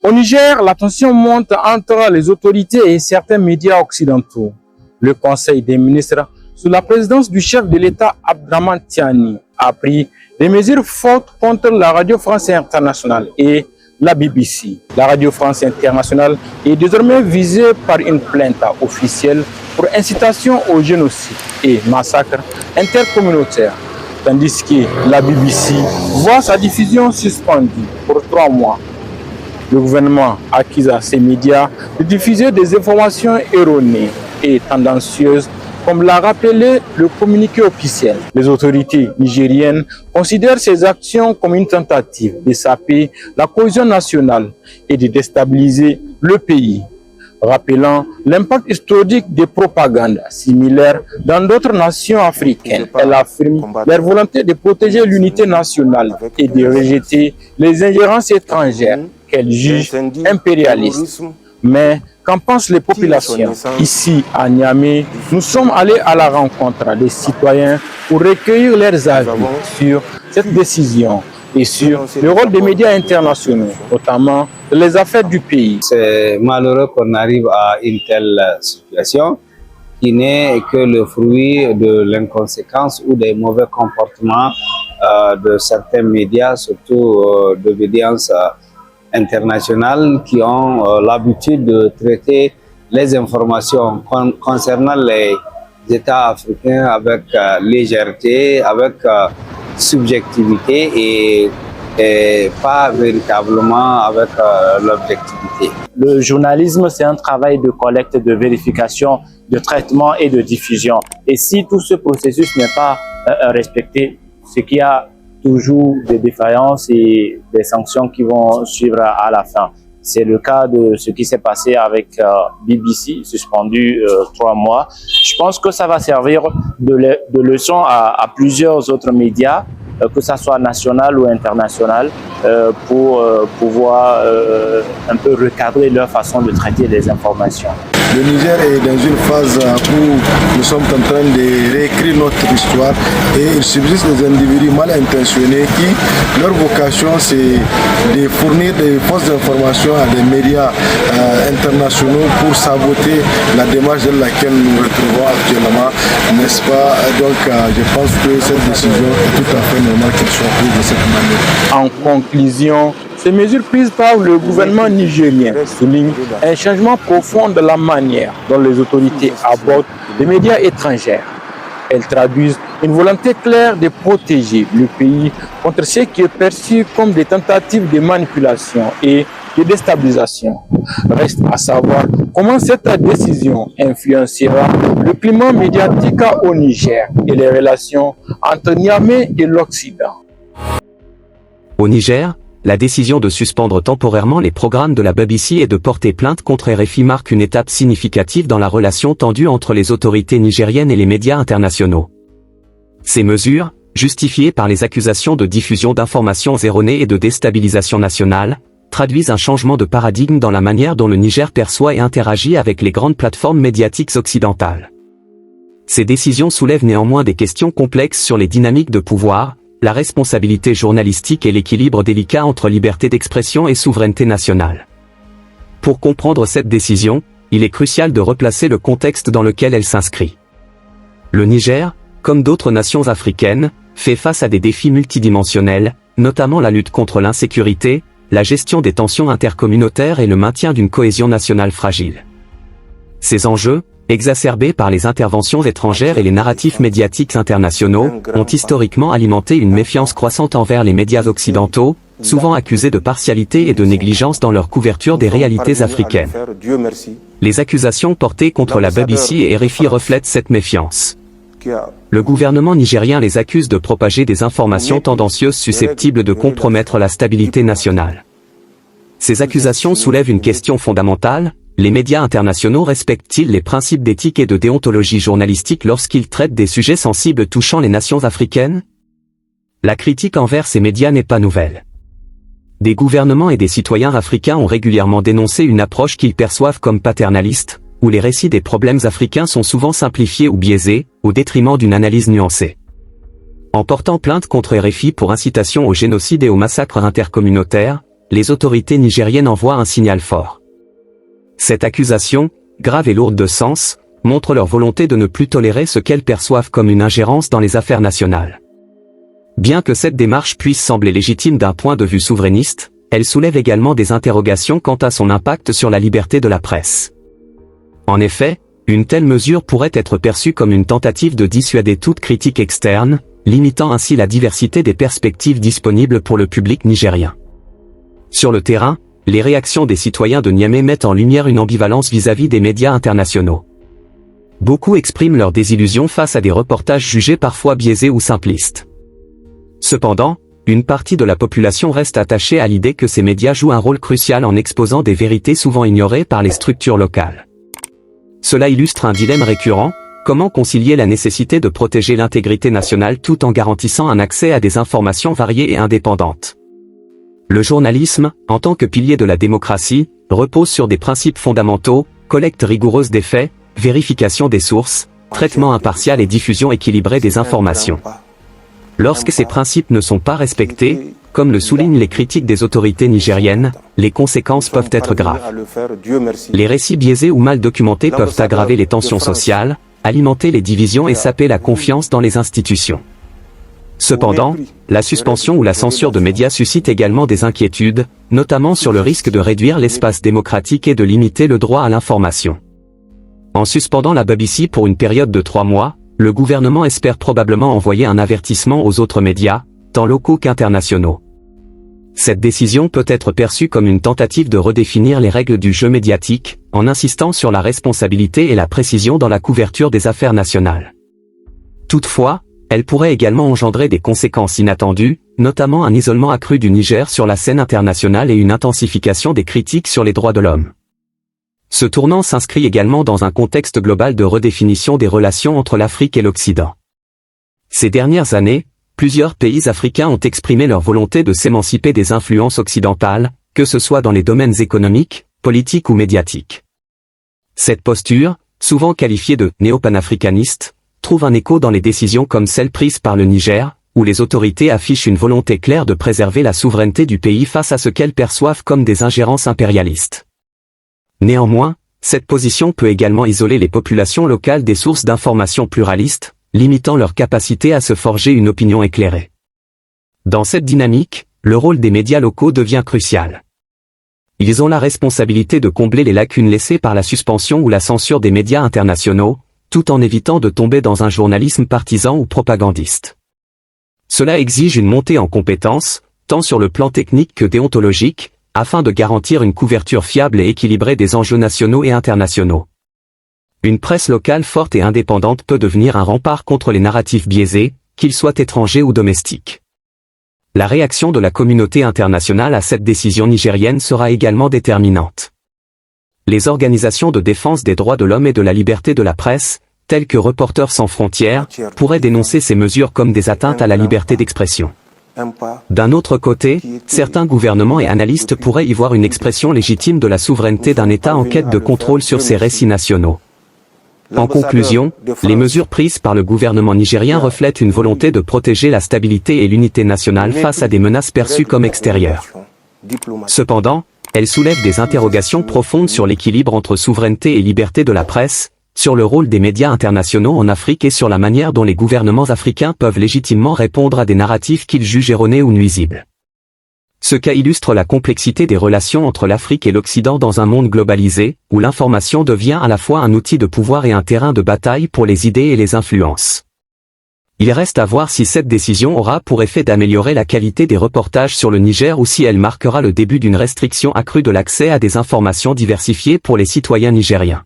Au Niger, la tension monte entre les autorités et certains médias occidentaux. Le Conseil des ministres, sous la présidence du chef de l'État Abdraman Tiani, a pris des mesures fortes contre la Radio France Internationale et la BBC. La Radio France Internationale est désormais visée par une plainte officielle pour incitation au génocide et massacre intercommunautaire, tandis que la BBC voit sa diffusion suspendue pour 3 mois. Le gouvernement accuse à ces médias de diffuser des informations erronées et tendancieuses, comme l'a rappelé le communiqué officiel. Les autorités nigériennes considèrent ces actions comme une tentative de saper la cohésion nationale et de déstabiliser le pays, rappelant l'impact historique des propagandes similaires dans d'autres nations africaines. Elle affirme leur volonté de protéger l'unité nationale et de rejeter les ingérences étrangères qu'elle juge impérialistes. Mais qu'en pensent les populations? Ici, à Niamey, nous sommes allés à la rencontre des citoyens pour recueillir leurs avis sur cette décision et sur le rôle des médias internationaux, notamment les affaires du pays. C'est malheureux qu'on arrive à une telle situation qui n'est que le fruit de l'inconséquence ou des mauvais comportements de certains médias, surtout d'obédience internationales, qui ont l'habitude de traiter les informations concernant les États africains avec légèreté, avec subjectivité et pas véritablement avec l'objectivité. Le journalisme, c'est un travail de collecte, de vérification, de traitement et de diffusion. Et si tout ce processus n'est pas respecté, ce qui a toujours des défaillances et des sanctions qui vont suivre à la fin. C'est le cas de ce qui s'est passé avec BBC, suspendu 3 mois. Je pense que ça va servir de leçon à plusieurs autres médias, que ça soit national ou international, pour pouvoir un peu recadrer leur façon de traiter les informations. Le Niger est dans une phase où nous sommes en train de réécrire notre histoire et il subsiste des individus mal intentionnés qui, leur vocation c'est de fournir des fausses informations à des médias internationaux pour saboter la démarche dans laquelle nous nous retrouvons actuellement, n'est-ce pas? Donc je pense que cette décision est tout à fait normale qu'elle soit prise de cette manière. En conclusion, ces mesures prises par le gouvernement nigérien soulignent un changement profond de la manière dont les autorités abordent les médias étrangers. Elles traduisent une volonté claire de protéger le pays contre ce qui est perçu comme des tentatives de manipulation et de déstabilisation. Reste à savoir comment cette décision influencera le climat médiatique au Niger et les relations entre Niamey et l'Occident. Au Niger, la décision de suspendre temporairement les programmes de la BBC et de porter plainte contre RFI marque une étape significative dans la relation tendue entre les autorités nigériennes et les médias internationaux. Ces mesures, justifiées par les accusations de diffusion d'informations erronées et de déstabilisation nationale, traduisent un changement de paradigme dans la manière dont le Niger perçoit et interagit avec les grandes plateformes médiatiques occidentales. Ces décisions soulèvent néanmoins des questions complexes sur les dynamiques de pouvoir, la responsabilité journalistique et l'équilibre délicat entre liberté d'expression et souveraineté nationale. Pour comprendre cette décision, il est crucial de replacer le contexte dans lequel elle s'inscrit. Le Niger, comme d'autres nations africaines, fait face à des défis multidimensionnels, notamment la lutte contre l'insécurité, la gestion des tensions intercommunautaires et le maintien d'une cohésion nationale fragile. Ces enjeux, exacerbés par les interventions étrangères et les narratifs médiatiques internationaux, ont historiquement alimenté une méfiance croissante envers les médias occidentaux, souvent accusés de partialité et de négligence dans leur couverture des réalités africaines. Les accusations portées contre la BBC et RFI reflètent cette méfiance. Le gouvernement nigérien les accuse de propager des informations tendancieuses susceptibles de compromettre la stabilité nationale. Ces accusations soulèvent une question fondamentale: les médias internationaux respectent-ils les principes d'éthique et de déontologie journalistique lorsqu'ils traitent des sujets sensibles touchant les nations africaines? La critique envers ces médias n'est pas nouvelle. Des gouvernements et des citoyens africains ont régulièrement dénoncé une approche qu'ils perçoivent comme paternaliste, où les récits des problèmes africains sont souvent simplifiés ou biaisés, au détriment d'une analyse nuancée. En portant plainte contre RFI pour incitation au génocide et au massacre intercommunautaire, les autorités nigériennes envoient un signal fort. Cette accusation, grave et lourde de sens, montre leur volonté de ne plus tolérer ce qu'elles perçoivent comme une ingérence dans les affaires nationales. Bien que cette démarche puisse sembler légitime d'un point de vue souverainiste, elle soulève également des interrogations quant à son impact sur la liberté de la presse. En effet, une telle mesure pourrait être perçue comme une tentative de dissuader toute critique externe, limitant ainsi la diversité des perspectives disponibles pour le public nigérien. Sur le terrain, les réactions des citoyens de Niamey mettent en lumière une ambivalence vis-à-vis des médias internationaux. Beaucoup expriment leur désillusion face à des reportages jugés parfois biaisés ou simplistes. Cependant, une partie de la population reste attachée à l'idée que ces médias jouent un rôle crucial en exposant des vérités souvent ignorées par les structures locales. Cela illustre un dilemme récurrent: comment concilier la nécessité de protéger l'intégrité nationale tout en garantissant un accès à des informations variées et indépendantes. Le journalisme, en tant que pilier de la démocratie, repose sur des principes fondamentaux: collecte rigoureuse des faits, vérification des sources, traitement impartial et diffusion équilibrée des informations. Lorsque ces principes ne sont pas respectés, comme le soulignent les critiques des autorités nigériennes, les conséquences peuvent être graves. Les récits biaisés ou mal documentés peuvent aggraver les tensions sociales, alimenter les divisions et saper la confiance dans les institutions. Cependant, la suspension ou la censure de médias suscite également des inquiétudes, notamment sur le risque de réduire l'espace démocratique et de limiter le droit à l'information. En suspendant la BBC pour une période de 3 mois, le gouvernement espère probablement envoyer un avertissement aux autres médias, tant locaux qu'internationaux. Cette décision peut être perçue comme une tentative de redéfinir les règles du jeu médiatique, en insistant sur la responsabilité et la précision dans la couverture des affaires nationales. Toutefois, elle pourrait également engendrer des conséquences inattendues, notamment un isolement accru du Niger sur la scène internationale et une intensification des critiques sur les droits de l'homme. Ce tournant s'inscrit également dans un contexte global de redéfinition des relations entre l'Afrique et l'Occident. Ces dernières années, plusieurs pays africains ont exprimé leur volonté de s'émanciper des influences occidentales, que ce soit dans les domaines économiques, politiques ou médiatiques. Cette posture, souvent qualifiée de néo-panafricaniste, trouve un écho dans les décisions comme celle prise par le Niger, où les autorités affichent une volonté claire de préserver la souveraineté du pays face à ce qu'elles perçoivent comme des ingérences impérialistes. Néanmoins, cette position peut également isoler les populations locales des sources d'informations pluralistes, limitant leur capacité à se forger une opinion éclairée. Dans cette dynamique, le rôle des médias locaux devient crucial. Ils ont la responsabilité de combler les lacunes laissées par la suspension ou la censure des médias internationaux, tout en évitant de tomber dans un journalisme partisan ou propagandiste. Cela exige une montée en compétences, tant sur le plan technique que déontologique, afin de garantir une couverture fiable et équilibrée des enjeux nationaux et internationaux. Une presse locale forte et indépendante peut devenir un rempart contre les narratifs biaisés, qu'ils soient étrangers ou domestiques. La réaction de la communauté internationale à cette décision nigérienne sera également déterminante. Les organisations de défense des droits de l'homme et de la liberté de la presse, telles que Reporters sans frontières, pourraient dénoncer ces mesures comme des atteintes à la liberté d'expression. D'un autre côté, certains gouvernements et analystes pourraient y voir une expression légitime de la souveraineté d'un État en quête de contrôle sur ses récits nationaux. En conclusion, les mesures prises par le gouvernement nigérien reflètent une volonté de protéger la stabilité et l'unité nationale face à des menaces perçues comme extérieures. Cependant, elles soulèvent des interrogations profondes sur l'équilibre entre souveraineté et liberté de la presse, sur le rôle des médias internationaux en Afrique et sur la manière dont les gouvernements africains peuvent légitimement répondre à des narratifs qu'ils jugent erronés ou nuisibles. Ce cas illustre la complexité des relations entre l'Afrique et l'Occident dans un monde globalisé, où l'information devient à la fois un outil de pouvoir et un terrain de bataille pour les idées et les influences. Il reste à voir si cette décision aura pour effet d'améliorer la qualité des reportages sur le Niger ou si elle marquera le début d'une restriction accrue de l'accès à des informations diversifiées pour les citoyens nigériens.